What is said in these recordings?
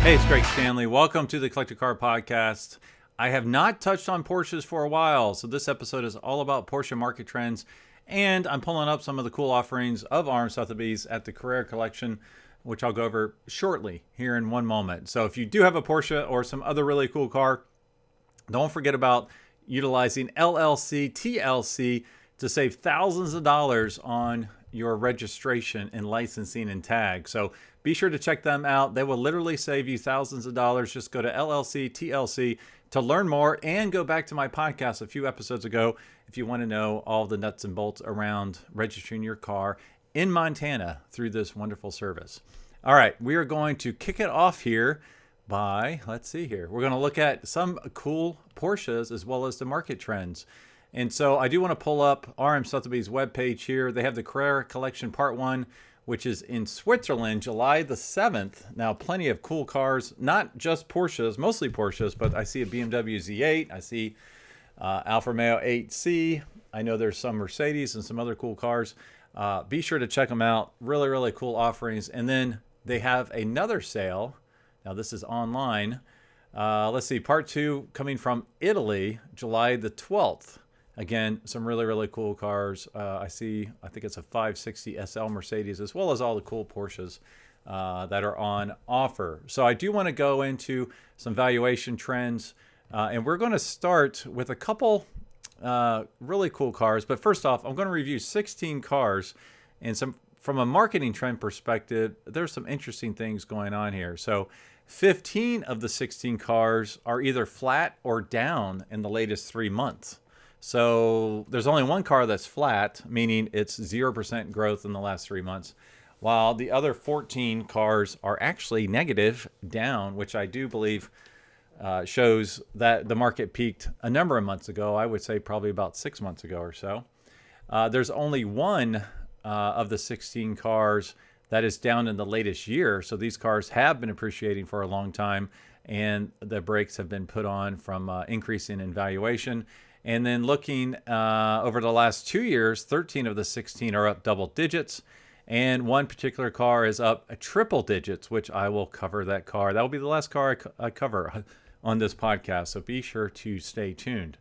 Hey, it's Greg Stanley. Welcome to the Collector Car Podcast. I have not touched on Porsches for a while, so this episode is all about Porsche market trends, and I'm pulling up some of the cool offerings of Sotheby's at the Carrera collection, which I'll go over shortly here in one moment. So if you do have a Porsche or some other really cool car, don't forget about utilizing LLC, TLC to save thousands of dollars on your registration and licensing and tag. So be sure to check them out. They will literally save you thousands of dollars. Just go to LLC, TLC to learn more, and go back to my podcast a few episodes ago if you want to know all the nuts and bolts around registering your car in Montana through this wonderful service. All right, we are going to kick it off here by, let's see here. We're going to look at some cool Porsches as well as the market trends. And so I do want to pull up Sotheby's webpage here. They have the Carrera Collection Part 1, which is in Switzerland, July the 7th. Now, plenty of cool cars, not just Porsches, mostly Porsches, but I see a BMW Z8. I see Alfa Romeo 8C. I know there's some Mercedes and some other cool cars. Be sure to check them out. Really, really cool offerings. And then they have another sale. Now, this is online. Let's see, Part 2 coming from Italy, July the 12th. Again, some really, really cool cars. I think it's a 560 SL Mercedes, as well as all the cool Porsches that are on offer. So I do want to go into some valuation trends, and we're going to start with a couple really cool cars. But first off, I'm going to review 16 cars, and from a marketing trend perspective, there's some interesting things going on here. So 15 of the 16 cars are either flat or down in the latest 3 months. So there's only one car that's flat, meaning it's 0% growth in the last 3 months, while the other 14 cars are actually negative, down, which I do believe shows that the market peaked a number of months ago. I would say probably about 6 months ago or so. There's only one of the 16 cars that is down in the latest year. So these cars have been appreciating for a long time, and the brakes have been put on from increasing in valuation. And then looking over the last 2 years, 13 of the 16 are up double digits. And one particular car is up triple digits, which I will cover that car. That will be the last car I cover on this podcast. So be sure to stay tuned.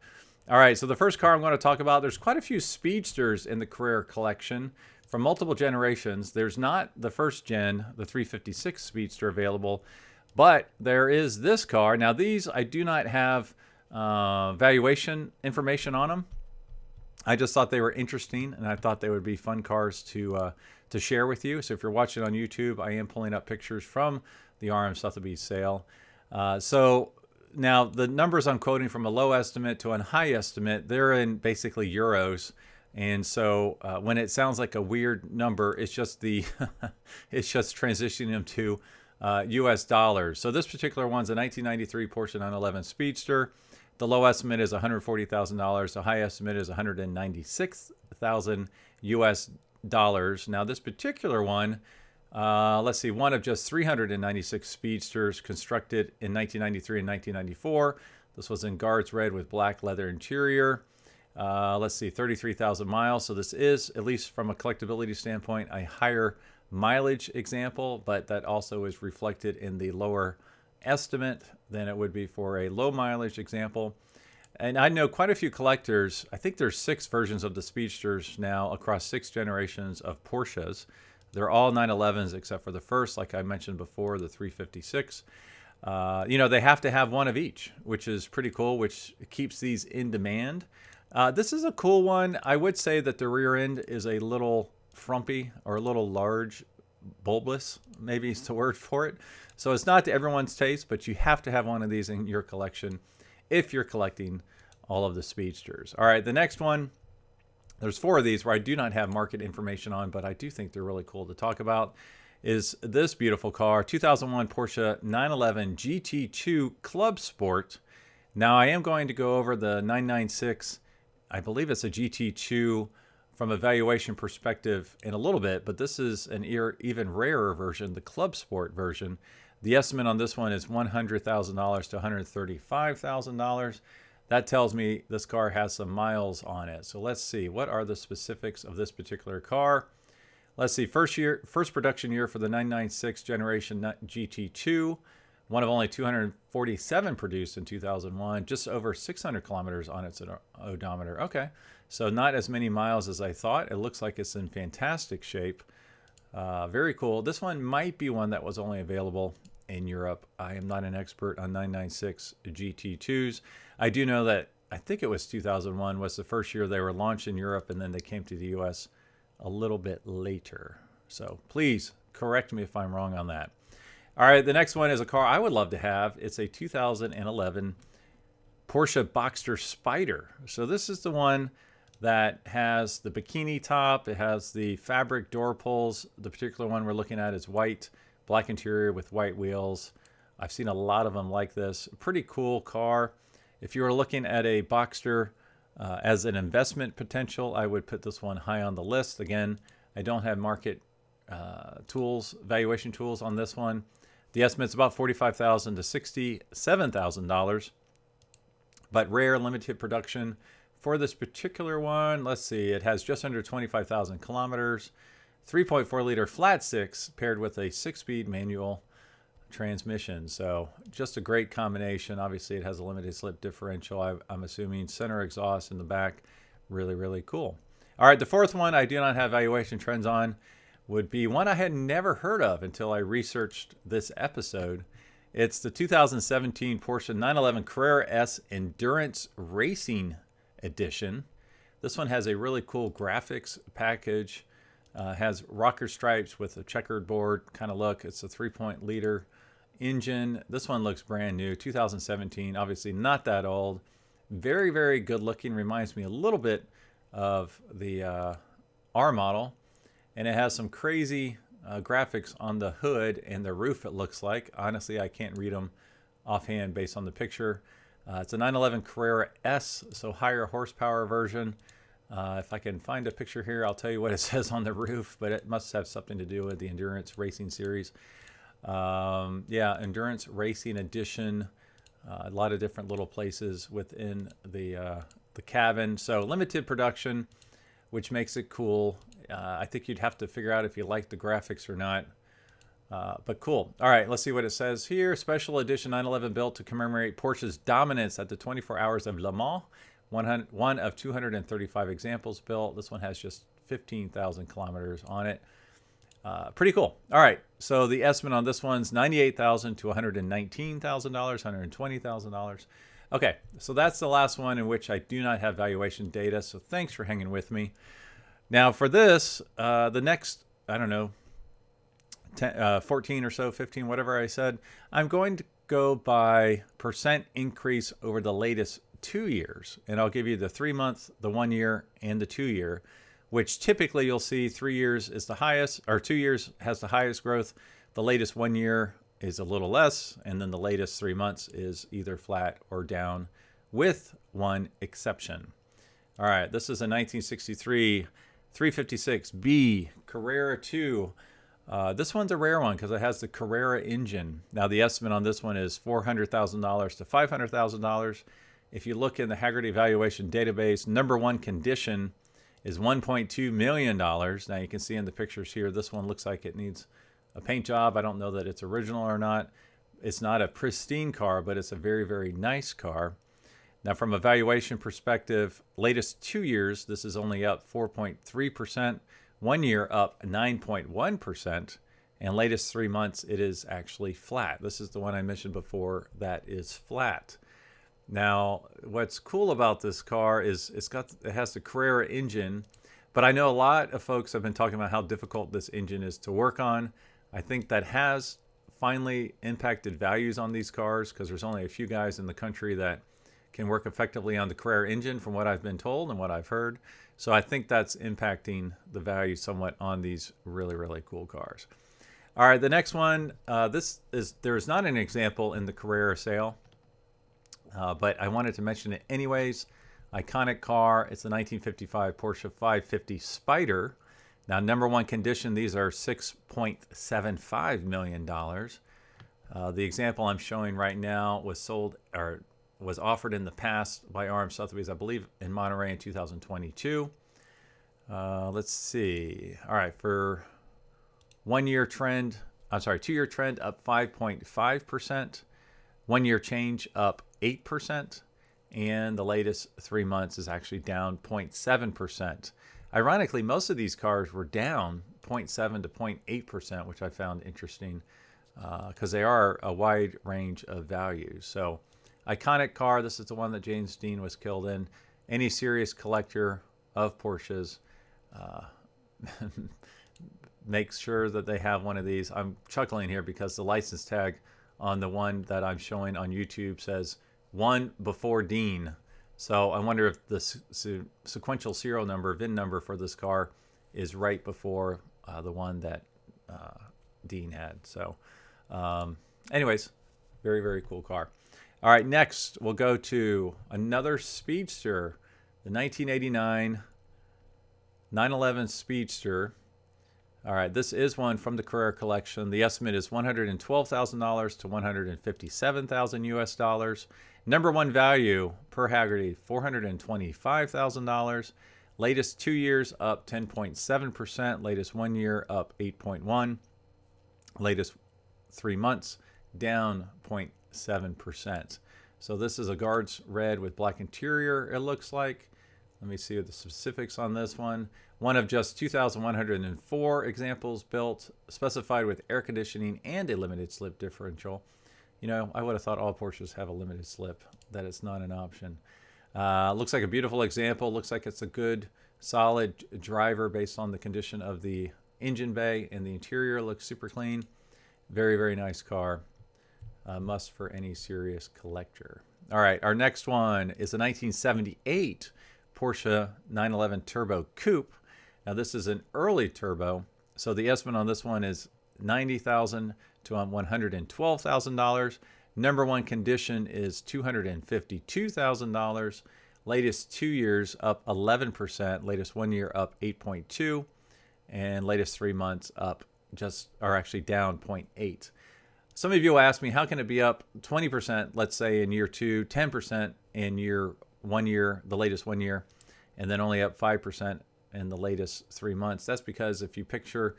All right, so the first car I'm going to talk about, there's quite a few speedsters in the Carrera collection from multiple generations. There's not the first gen, the 356 Speedster available, but there is this car. Now these, I do not have valuation information on them. I just thought they were interesting, and I thought they would be fun cars to share with you. So if you're watching on YouTube, I am pulling up pictures from the Sotheby's sale. So now the numbers I'm quoting from a low estimate to a high estimate, they're in basically euros. And so when it sounds like a weird number, it's just it's just transitioning them to US dollars. So this particular one's a 1993 Porsche 911 Speedster. The low estimate is $140,000. The high estimate is $196,000 US dollars. Now this particular one, let's see, one of just 396 Speedsters constructed in 1993 and 1994. This was in Guards Red with black leather interior. Let's see, 33,000 miles. So this is, at least from a collectability standpoint, a higher mileage example, but that also is reflected in the lower estimate than it would be for a low mileage example. And I know quite a few collectors. I think there's 6 versions of the Speedsters now across 6 generations of Porsches. They're all 911s except for the first, like I mentioned before, the 356. They have to have one of each, which is pretty cool, which keeps these in demand. This is a cool one. I would say that the rear end is a little frumpy or a little large, bulbous, maybe is the word for it. So it's not to everyone's taste, but you have to have one of these in your collection if you're collecting all of the Speedsters. All right, the next one, there's 4 of these where I do not have market information on, but I do think they're really cool to talk about, is this beautiful car, 2001 Porsche 911 GT2 Club Sport. Now I am going to go over the 996, I believe it's a GT2 from a valuation perspective in a little bit, but this is an even rarer version, the Club Sport version. The estimate on this one is $100,000 to $135,000. That tells me this car has some miles on it. So let's see, what are the specifics of this particular car? Let's see, first production year for the 996 generation GT2 one of only 247 produced in 2001, just over 600 kilometers on its odometer. Okay, so not as many miles as I thought. It looks like it's in fantastic shape. Very cool. This one might be one that was only available in Europe. I am not an expert on 996 GT2s. I do know that I think it was 2001 was the first year they were launched in Europe, and then they came to the US a little bit later. So please correct me if I'm wrong on that. All right, the next one is a car I would love to have. It's a 2011 Porsche Boxster Spyder. So this is the one that has the bikini top. It has the fabric door pulls. The particular one we're looking at is white, black interior with white wheels. I've seen a lot of them like this. Pretty cool car. If you were looking at a Boxster as an investment potential, I would put this one high on the list. Again, I don't have market valuation tools on this one. The estimate's about $45,000 to $67,000, but rare limited production for this particular one. Let's see, it has just under 25,000 kilometers, 3.4 liter flat six paired with a 6-speed manual transmission. So just a great combination. Obviously, it has a limited slip differential. I'm assuming center exhaust in the back. Really, really cool. All right, the fourth one I do not have valuation trends on would be one I had never heard of until I researched this episode. It's the 2017 Porsche 911 Carrera S Endurance Racing Edition. This one has a really cool graphics package. Has rocker stripes with a checkered board kind of look. It's a 3.0-liter engine. This one looks brand new, 2017, obviously not that old. Very, very good looking. Reminds me a little bit of the R model. And it has some crazy graphics on the hood and the roof, it looks like. Honestly, I can't read them offhand based on the picture. It's a 911 Carrera S, so higher horsepower version. If I can find a picture here, I'll tell you what it says on the roof, but it must have something to do with the Endurance Racing Series. Yeah, Endurance Racing Edition. A lot of different little places within the cabin. So limited production, which makes it cool. I think you'd have to figure out if you like the graphics or not. But cool. All right, let's see what it says here. Special edition 911 built to commemorate Porsche's dominance at the 24 Hours of Le Mans. One of 235 examples built. This one has just 15,000 kilometers on it. Pretty cool. All right, so the estimate on this one's $98,000 to $119,000, $120,000. Okay, so that's the last one in which I do not have valuation data, so thanks for hanging with me. Now for this, the next, I don't know, 14 or so, 15, whatever I said, I'm going to go by percent increase over the latest 2 years. And I'll give you the 3 month, the 1 year, and the 2 year, which typically you'll see 3 years is the highest, or 2 years has the highest growth. The latest 1 year is a little less, and then the latest 3 months is either flat or down, with one exception. All right, this is a 1963 356B Carrera 2. This one's a rare one because it has the Carrera engine. Now the estimate on this one is $400,000 to $500,000. If you look in the Hagerty Valuation Database, number one condition is $1.2 million. Now you can see in the pictures here, this one looks like it needs a paint job. I don't know that it's original or not. It's not a pristine car, but it's a very, very nice car. Now, from a valuation perspective, latest 2 years, this is only up 4.3%. 1 year up 9.1%. And latest 3 months, it is actually flat. This is the one I mentioned before that is flat. Now, what's cool about this car is it has the Carrera engine, but I know a lot of folks have been talking about how difficult this engine is to work on. I think that has finally impacted values on these cars because there's only a few guys in the country that can work effectively on the Carrera engine from what I've been told and what I've heard. So I think that's impacting the value somewhat on these really, really cool cars. All right, the next one, there is not an example in the Carrera sale, but I wanted to mention it anyways. Iconic car. It's a 1955 Porsche 550 Spyder. Now, number one condition, these are $6.75 million. The example I'm showing right now was sold or was offered in the past by RM Sotheby's, I believe, in Monterey in 2022. Let's see. All right, for 1 year trend I'm sorry, 2-year trend up 5.5%, 1-year change up 8%, and the latest 3 months is actually down 0.7%. Ironically, most of these cars were down 0.7 to 0.8%, which I found interesting because they are a wide range of values. So, iconic car. This is the one that James Dean was killed in. Any serious collector of Porsches make sure that they have one of these. I'm chuckling here because the license tag on the one that I'm showing on YouTube says one before Dean. So I wonder if the sequential serial number, VIN number for this car is right before the one that Dean had. So anyways, very, very cool car. All right, next we'll go to another Speedster, the 1989 911 Speedster. All right, this is one from the Carrera collection. The estimate is $112,000 to $157,000 US dollars. Number one value per Haggerty, $425,000. Latest 2 years up 10.7%. Latest 1 year up 8.1%. Latest 3 months down 0.7%. So this is a Guards red with black interior, it looks like. Let me see what the specifics on this one. One of just 2,104 examples built, specified with air conditioning and a limited slip differential. You know, I would have thought all Porsches have a limited slip, that it's not an option. Looks like a beautiful example. Looks like it's a good, solid driver based on the condition of the engine bay, and the interior looks super clean. Very, very nice car. Must for any serious collector. All right, our next one is a 1978 Porsche 911 Turbo Coupe. Now this is an early turbo, so the estimate on this one is $90,000 to $112,000. Number one condition is $252,000. Latest 2 years up 11%. Latest 1 year up 8.2%, and latest 3 months up actually down 0.8%. Some of you will ask me, how can it be up 20%, let's say in year 2, 10% in year 1 year, the latest 1 year, and then only up 5% in the latest 3 months? That's because if you picture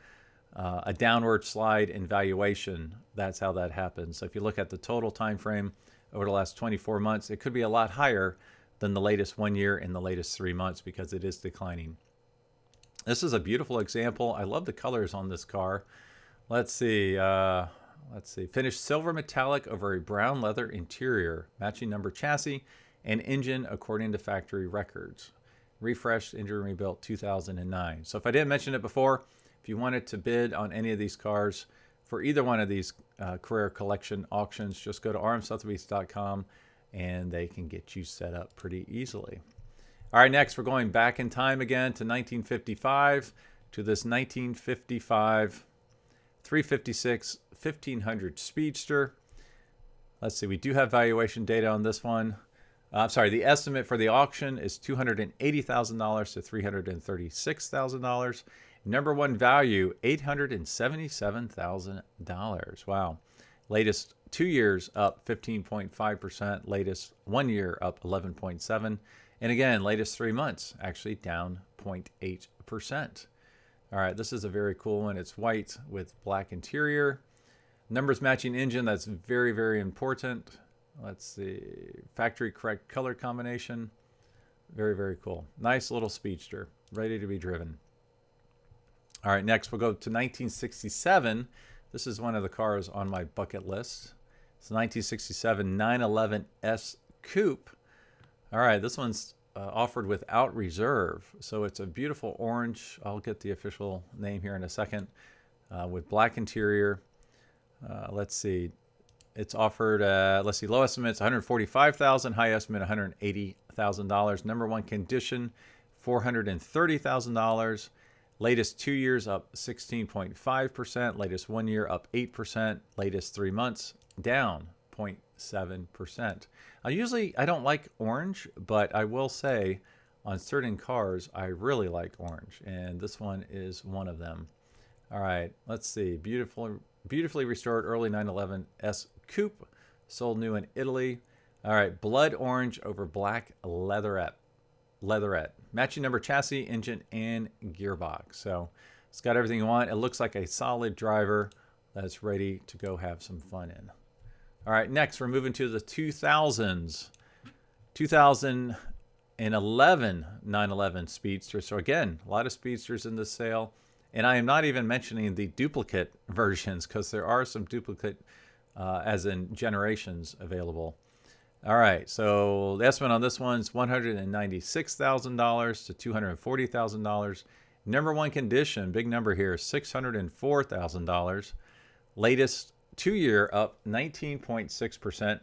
a downward slide in valuation, that's how that happens. So if you look at the total time frame over the last 24 months, it could be a lot higher than the latest 1 year and the latest 3 months because it is declining. This is a beautiful example. I love the colors on this car. Let's see. Finished silver metallic over a brown leather interior, matching number chassis and engine according to factory records. Refreshed, engine rebuilt 2009. So if I didn't mention it before, if you wanted to bid on any of these cars for either one of these Carrera collection auctions, just go to rmsotheby's.com and they can get you set up pretty easily. All right, next we're going back in time again to 1955, to this 1955 356 1500 Speedster. Let's see, we do have valuation data on this one. The estimate for the auction is $280,000 to $336,000. Number one value, $877,000. Wow. Latest 2 years up 15.5%. Latest 1 year up 11.7%. And again, latest 3 months actually down 0.8%. All right, this is a very cool one. It's white with black interior. Numbers matching engine, that's very, very important. Let's see, factory correct color combination. Very, very cool. Nice little Speedster, ready to be driven. All right, next we'll go to 1967. This is one of the cars on my bucket list. It's a 1967 911S Coupe. All right, this one's offered without reserve. So it's a beautiful orange. I'll get the official name here in a second. With black interior. Let's see. It's offered, low estimates $145,000, high estimate $180,000. Number one condition, $430,000. Latest 2 years up 16.5%. Latest 1 year up 8%. Latest 3 months down 0.7%. I don't like orange, but I will say on certain cars, I really like orange, and this one is one of them. All right, let's see. Beautifully restored early 911S Coupe, sold new in Italy. All right, blood orange over black leatherette. Matching number chassis, engine, and gearbox. So it's got everything you want. It looks like a solid driver that's ready to go have some fun in. All right, next we're moving to the 2000s. 2011 911 Speedster. So again, a lot of Speedsters in this sale. And I am not even mentioning the duplicate versions because there are some duplicate, as in generations, available. All right, so the estimate on this one's $196,000 to $240,000. Number one condition, big number here, $604,000. Latest 2 year up 19.6%.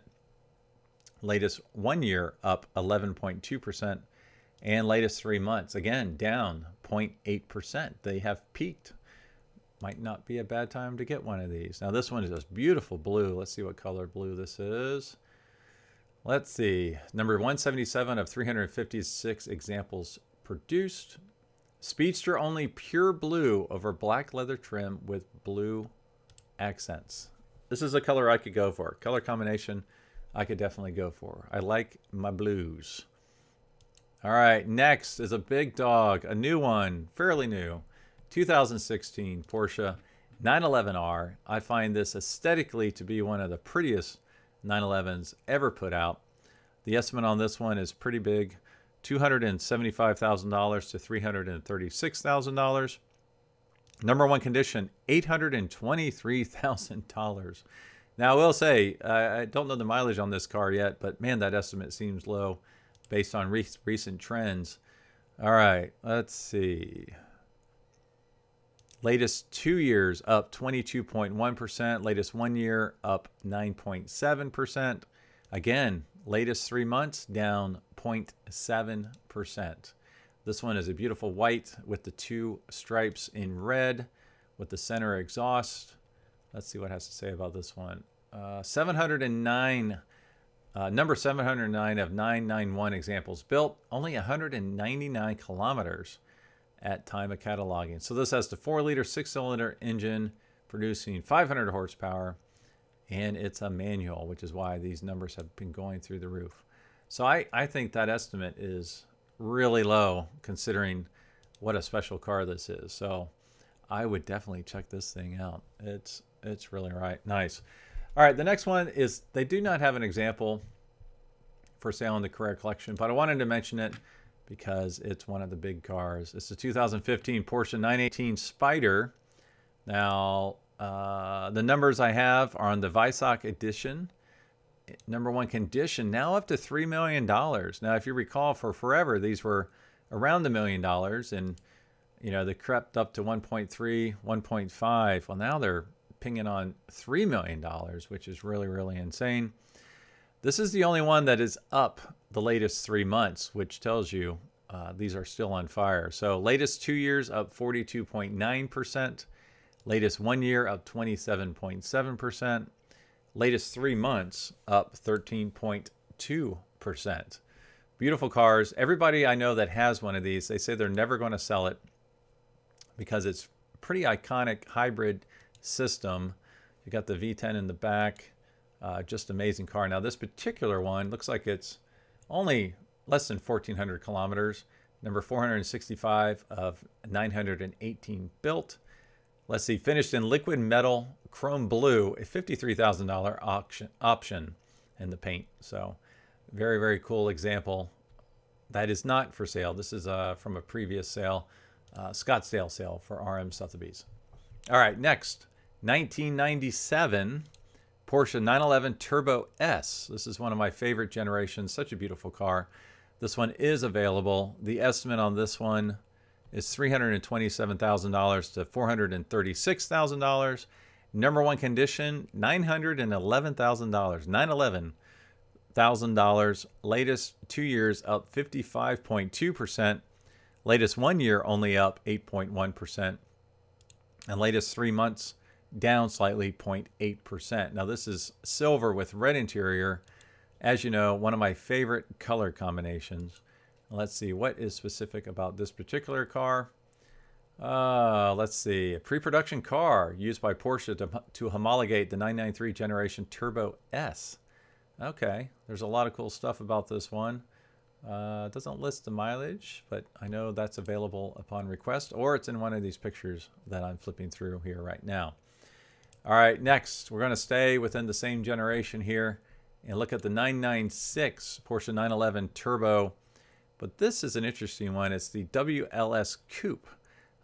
Latest 1 year up 11.2%. And latest 3 months, again, down 0.8%. They have peaked. Might not be a bad time to get one of these. Now this one is this beautiful blue. Let's see what color blue this is. Let's see. Number 177 of 356 examples produced. Speedster only pure blue over black leather trim with blue accents. This is a color I could go for. Color combination I could definitely go for. I like my blues. All right, next is a big dog, a new one, fairly new, 2016 Porsche 911R. I find this aesthetically to be one of the prettiest 911s ever put out. The estimate on this one is pretty big, $275,000 to $336,000. Number one condition, $823,000. Now, I will say, I don't know the mileage on this car yet, but man, that estimate seems low based on recent trends. All right, let's see. Latest 2 years up 22.1%. Latest 1 year up 9.7%. Again, latest 3 months down 0.7%. This one is a beautiful white with the 2 stripes in red with the center exhaust. Let's see what it has to say about this one. 709. Number 709 of 991 examples built, only 199 kilometers at time of cataloging. So this has the 4-liter 6-cylinder engine producing 500 horsepower, and it's a manual, which is why these numbers have been going through the roof. So I think that estimate is really low considering what a special car this is. So I would definitely check this thing out. It's really nice. All right, the next one is they do not have an example for sale in the Carrera collection, but I wanted to mention it because it's one of the big cars. It's the 2015 Porsche 918 Spyder. Now, the numbers I have are on the Weissach edition. Number one condition, now up to $3 million. Now, if you recall, for forever, these were around $1 million, and they crept up to 1.3, 1.5. Well, now they're pinging on $3 million, which is really, really insane. This is the only one that is up the latest 3 months, which tells you these are still on fire. So latest 2 years up 42.9%. Latest 1 year up 27.7%. Latest 3 months up 13.2%. Beautiful cars. Everybody I know that has one of these, they say they're never going to sell it because it's pretty iconic hybrid system. You got the V10 in the back, just amazing car. Now this particular one looks like it's only less than 1,400 kilometers. Number 465 of 918 built. Let's see, finished in liquid metal chrome blue, a $53,000 option in the paint. So very, very cool example. That is not for sale. This is from a previous sale, Scottsdale sale for RM Sotheby's. All right, next, 1997 Porsche 911 Turbo S. This is one of my favorite generations. Such a beautiful car. This one is available. The estimate on this one is $327,000 to $436,000. Number one condition, $911,000. $911,000. Latest 2 years up 55.2%. Latest 1 year only up 8.1%. And latest 3 months down slightly, 0.8%. Now this is silver with red interior. As you know, one of my favorite color combinations. Let's see, what is specific about this particular car? Let's see, a pre-production car used by Porsche to homologate the 993 generation Turbo S. Okay, there's a lot of cool stuff about this one. It doesn't list the mileage, but I know that's available upon request, or it's in one of these pictures that I'm flipping through here right now. All right, next, we're going to stay within the same generation here and look at the 996 Porsche 911 Turbo. But this is an interesting one. It's the WLS Coupe.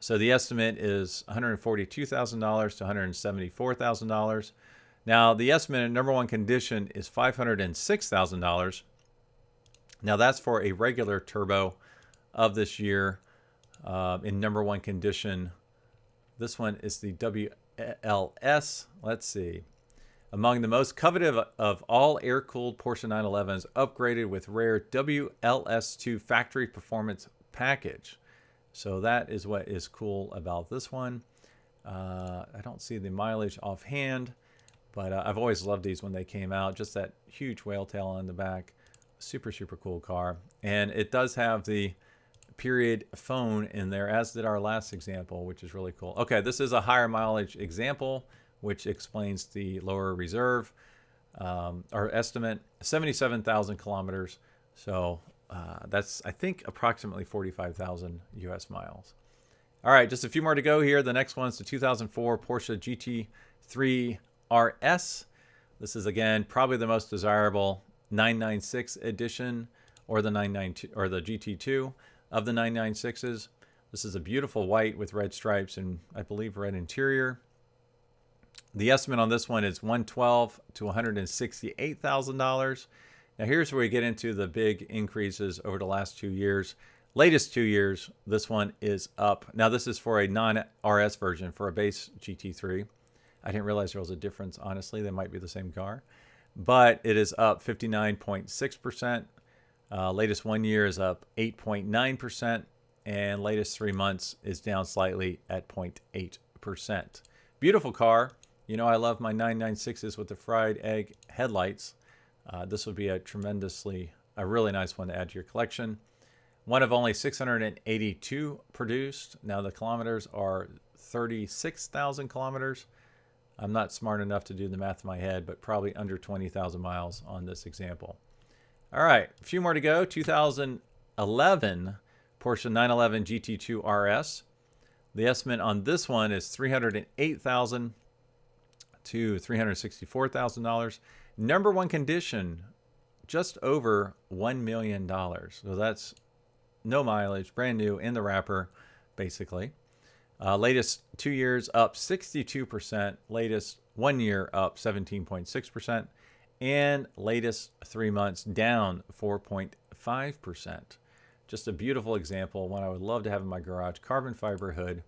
So the estimate is $142,000 to $174,000. Now, the estimate in number one condition is $506,000. Now, that's for a regular turbo of this year in number one condition. This one is the WLS. Let's see. Among the most coveted of all air-cooled Porsche 911s, upgraded with rare WLS2 factory performance package. So that is what is cool about this one. I don't see the mileage offhand, but I've always loved these when they came out. Just that huge whale tail on the back. Super, super cool car. And it does have the period phone in there, as did our last example, which is really cool. Okay, this is a higher mileage example, which explains the lower reserve. Our estimate, 77,000 kilometers. So that's, I think, approximately 45,000 US miles. All right, just a few more to go here. The next one's the 2004 Porsche GT3 RS. This is, again, probably the most desirable 996 edition, or the 992 or the GT2 of the 996s. This is a beautiful white with red stripes and, I believe, red interior. The estimate on this one is $112,000 to $168,000. Now here's where we get into the big increases over the last 2 years. Latest 2 years, this one is up. Now this is for a non-RS version, for a base GT3. I didn't realize there was a difference, honestly. They might be the same car. But it is up 59.6%. Latest 1 year is up 8.9%. And latest 3 months is down slightly at 0.8%. Beautiful car. You know, I love my 996s with the fried egg headlights. This would be a really nice one to add to your collection. One of only 682 produced. Now the kilometers are 36,000 kilometers. I'm not smart enough to do the math in my head, but probably under 20,000 miles on this example. All right, a few more to go. 2011 Porsche 911 GT2 RS. The estimate on this one is $308,000 to $364,000. Number one condition, just over $1 million. So that's no mileage, brand new in the wrapper, basically. Latest 2 years up 62%. Latest 1 year up 17.6%. And latest 3 months down 4.5%. Just a beautiful example, one I would love to have in my garage. Carbon fiber hood.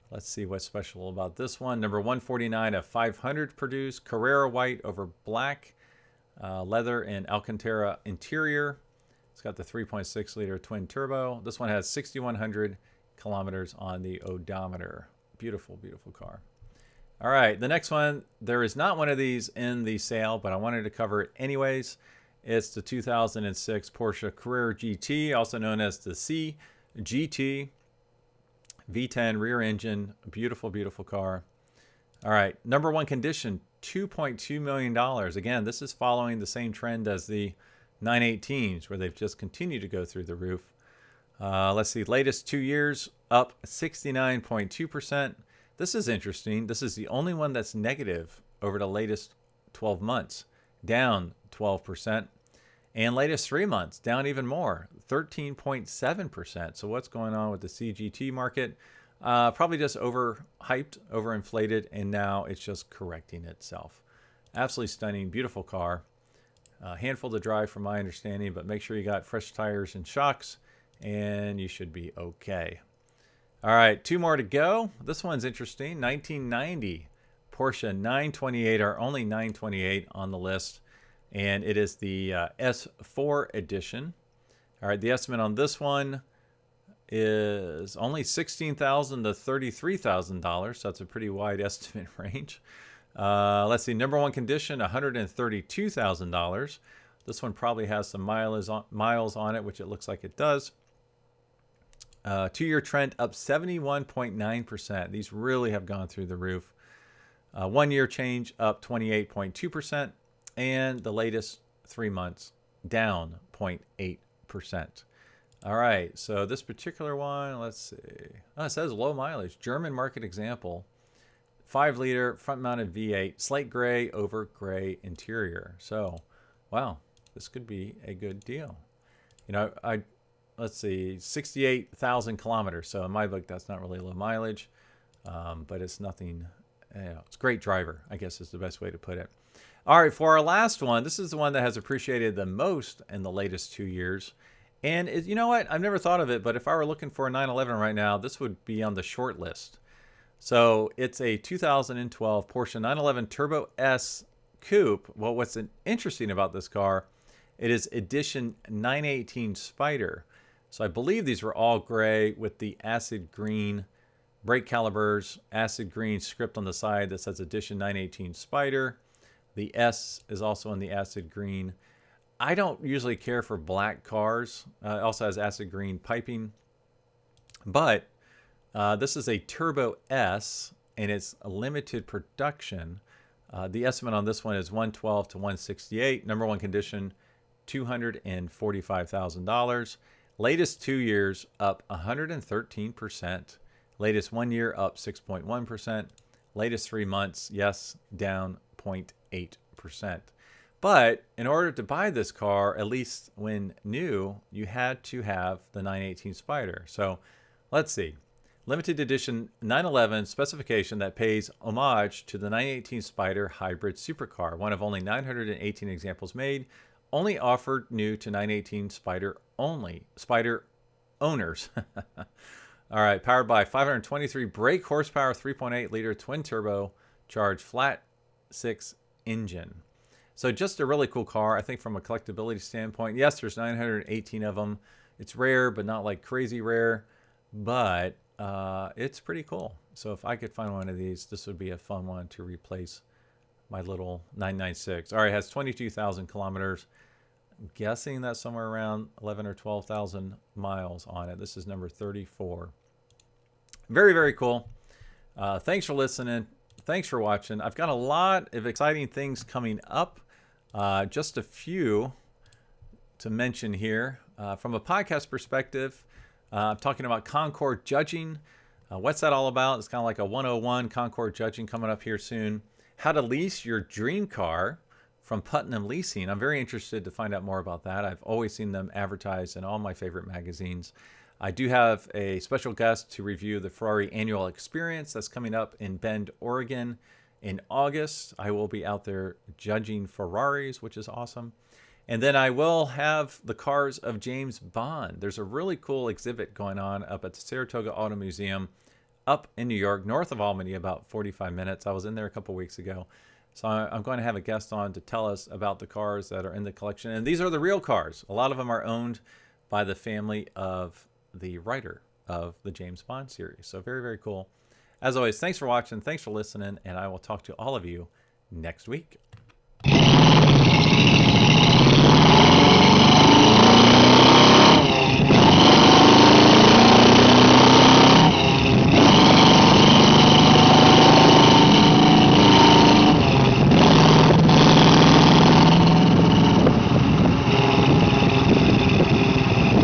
Let's see what's special about this one. Number 149 of 500 produced. Carrera white over black. Leather and Alcantara interior. It's got the 3.6 liter twin turbo. This one has 6,100 kilometers on the odometer. Beautiful, beautiful car. All right, the next one, there is not one of these in the sale, but I wanted to cover it anyways. It's the 2006 Porsche Carrera GT, also known as the CGT. V10 rear engine, beautiful, beautiful car. All right, number one condition, $2.2 million. Again, this is following the same trend as the 918s, where they've just continued to go through the roof. Let's see, latest 2 years, up 69.2%. This is interesting. This is the only one that's negative over the latest 12 months, down 12%. And latest 3 months, down even more, 13.7%. So what's going on with the CGT market? Probably just overhyped, overinflated, and now it's just correcting itself. Absolutely stunning, beautiful car. Handful to drive from my understanding, but make sure you got fresh tires and shocks, and you should be okay. All right, 2 more to go. This one's interesting. 1990 Porsche 928, our only 928 on the list. And it is the S4 edition. All right, the estimate on this one is only $16,000 to $33,000. So that's a pretty wide estimate range. Let's see, number one condition, $132,000. This one probably has some miles on it, which it looks like it does. 2 year trend up 71.9%. These really have gone through the roof. 1 year change up 28.2%. And the latest 3 months down 0.8%. All right, so this particular one, let's see. Oh, it says low mileage. German market example, 5-liter front-mounted V8, slate gray over gray interior. So, wow, this could be a good deal. You know, let's see, 68,000 kilometers. So in my book, that's not really low mileage, but it's nothing. You know, it's a great driver, I guess is the best way to put it. All right, for our last one, this is the one that has appreciated the most in the latest 2 years. And you know what? I've never thought of it, but if I were looking for a 911 right now, this would be on the short list. So it's a 2012 Porsche 911 Turbo S Coupe. Well, what's interesting about this car, it is edition 918 Spider. So I believe these were all gray with the acid green brake calipers, acid green script on the side that says edition 918 Spider. The S is also in the acid green. I don't usually care for black cars. It also has acid green piping. But this is a Turbo S, and it's a limited production. The estimate on this one is $112 to $168. Number one condition, $245,000. Latest 2 years up 113%. Latest 1 year up 6.1%. Latest 3 months, yes, down 0.8%. But in order to buy this car, at least when new, you had to have the 918 Spider. So let's see. Limited edition 911 specification that pays homage to the 918 Spider hybrid supercar, one of only 918 examples made, only offered new to 918 Spider owners. All right, powered by 523 brake horsepower, 3.8 liter twin turbo charged flat 6 engine. So just a really cool car, I think, from a collectability standpoint. Yes, there's 918 of them. It's rare, but not like crazy rare. But it's pretty cool. So if I could find one of these, this would be a fun one to replace my little 996. All right, it has 22,000 kilometers. I'm guessing that's somewhere around 11 or 12,000 miles on it. This is number 34. Very, very cool. Thanks for listening. Thanks for watching. I've got a lot of exciting things coming up. Just a few to mention here. From a podcast perspective, I'm talking about Concord judging. What's that all about? It's kind of like a 101 Concord judging coming up here soon. How to lease your dream car from Putnam Leasing. I'm very interested to find out more about that. I've always seen them advertised in all my favorite magazines. I do have a special guest to review the Ferrari annual experience that's coming up in Bend, Oregon in August. I will be out there judging Ferraris, which is awesome. And then I will have the cars of James Bond. There's a really cool exhibit going on up at the Saratoga Auto Museum up in New York, north of Albany, about 45 minutes. I was in there a couple weeks ago. So I'm going to have a guest on to tell us about the cars that are in the collection. And these are the real cars. A lot of them are owned by the family of the writer of the James Bond series. So very, very cool. As always, thanks for watching. Thanks for listening. And I will talk to all of you next week.